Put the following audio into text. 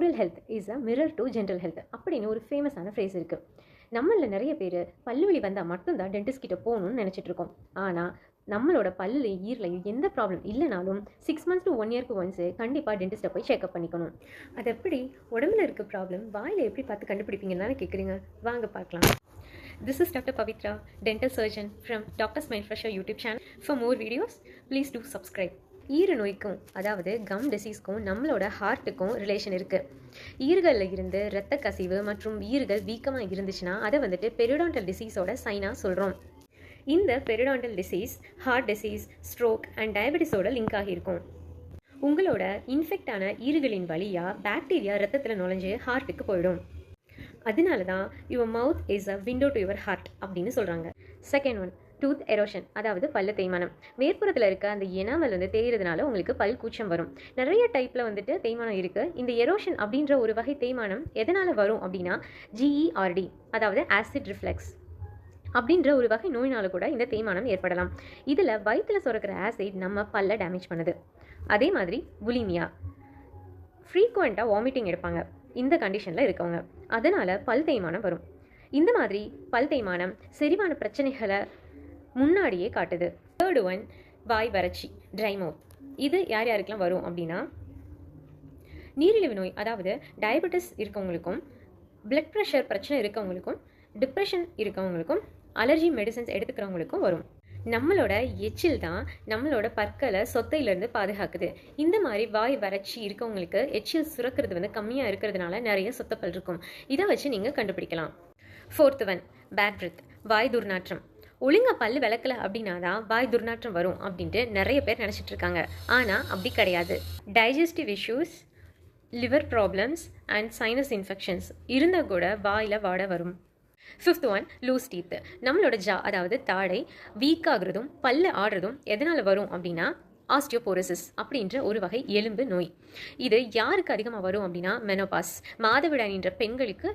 Oral health is a mirror to general health அப்படின்னு ஒரு ஃபேமஸான ஃப்ரேஸ் இருக்குது. நம்மளில் நிறைய பேர் பல்லு வலி வந்தால் மட்டும்தான் டென்டிஸ்ட் கிட்ட போகணும்னு நினச்சிட்டு இருக்கோம். ஆனால் நம்மளோட பல்லு ஈரில் எந்த ப்ராப்ளம் இல்லைனாலும் 6 months to 1 yearக்கு ஒன்ஸு கண்டிப்பாக டென்டிஸ்ட்டை போய் செக்அப் பண்ணிக்கணும். அது எப்படி உடம்புல இருக்க ப்ராப்ளம் வாயில் எப்படி பார்த்து கண்டுபிடிப்பீங்கன்னு கேட்குறீங்க. வாங்க பார்க்கலாம். This is Dr. Pavitra, dental surgeon from Dr. Smile Fresher YouTube channel. For more videos, please do subscribe. ஈறு நோய்க்கும் அதாவது கம் டிசீஸ்க்கும் நம்மளோட ஹார்ட்டுக்கும் ரிலேஷன் இருக்குது. ஈறுகளில் இருந்து இரத்த கசிவு மற்றும் ஈறுகள் வீக்கமாக இருந்துச்சுன்னா அதை வந்துட்டு பெரிடான்டல் டிசீஸோட சைனாக சொல்கிறோம். இந்த periodontal disease heart disease, stroke and டயபெட்டிஸோட லிங்க் ஆகியிருக்கும். உங்களோட இன்ஃபெக்ட் ஆன ஈறுகளின் வழியாக பாக்டீரியா ரத்தத்தில் நுழைஞ்சு ஹார்ட்டுக்கு போயிடும். அதனால தான் your mouth is a window to your heart அப்படின்னு சொல்கிறாங்க. செகண்ட் ஒன், டூத் எரோஷன், அதாவது பல்லு தேய்மானம். மேற்புறத்தில் இருக்க அந்த எனாமல் தேய்கிறதுனால உங்களுக்கு பல் கூச்சம் வரும். நிறைய டைப்பில் வந்துட்டு தேய்மானம் இருக்குது. இந்த எரோஷன் அப்படின்ற ஒரு வகை தேய்மானம் எதனால் வரும் அப்படின்னா GERD, அதாவது ஆசிட் ரிஃப்ளெக்ஸ் அப்படின்ற ஒரு வகை நோயினால கூட இந்த தேய்மானம் ஏற்படலாம். இதில் வயிற்றில் சுரக்கிற ஆசிட் நம்ம பல்ல டேமேஜ் பண்ணுது. அதே மாதிரி புலிமியா, ஃப்ரீக்வெண்ட்டாக வாமிட்டிங் எடுப்பாங்க இந்த கண்டிஷனில் இருக்கவங்க, அதனால் பல் தேய்மானம் வரும். இந்த மாதிரி பல் தேய்மானம் செரிமான பிரச்சனைகளை முன்னாடியே காட்டுது. தேர்டு ஒன், வாய் வறட்சி, ட்ரை மவுத். இது யார் யாருக்கெல்லாம் வரும் அப்படின்னா நீரிழிவு நோய், அதாவது டயபெட்டிஸ் இருக்கவங்களுக்கும், பிளட் ப்ரெஷர் பிரச்சனை இருக்கவங்களுக்கும், டிப்ரெஷன் இருக்கவங்களுக்கும், அலர்ஜி மெடிசன்ஸ் எடுத்துக்கிறவங்களுக்கும் வரும். நம்மளோட எச்சில் தான் நம்மளோட பற்களை சொத்தையிலேருந்து பாதுகாக்குது. இந்த மாதிரி வாய் வறட்சி இருக்கவங்களுக்கு எச்சில் சுரக்கிறது கம்மியாக இருக்கிறதுனால நிறைய சொத்தப்பல் இருக்கும். இதை வச்சு நீங்கள் கண்டுபிடிக்கலாம். ஃபோர்த் ஒன், பேட் பிரெத், வாய் துர்நாற்றம். ஒழுங்காக பல்லு விளக்கலை அப்படின்னா தான் வாய் துர்நாற்றம் வரும் அப்படின்ட்டு நிறைய பேர் நினச்சிட்டு இருக்காங்க. ஆனால் அப்படி கிடையாது. Digestive issues, liver problems and sinus infections இருந்தால் கூட வாயில் வாட வரும். Fifth one, loose teeth. நம்மளோட ஜா அதாவது தாடை வீக் ஆகுறதும் பல்லு ஆடுறதும் எதனால் வரும் அப்படின்னா ஆஸ்டியோபோரோசிஸ் அப்படின்ற ஒரு வகை எலும்பு நோய். இது யாருக்கு அதிகமாக வரும் அப்படின்னா மெனோபாஸ், மாதவிடாய் என்ற பெண்களுக்கு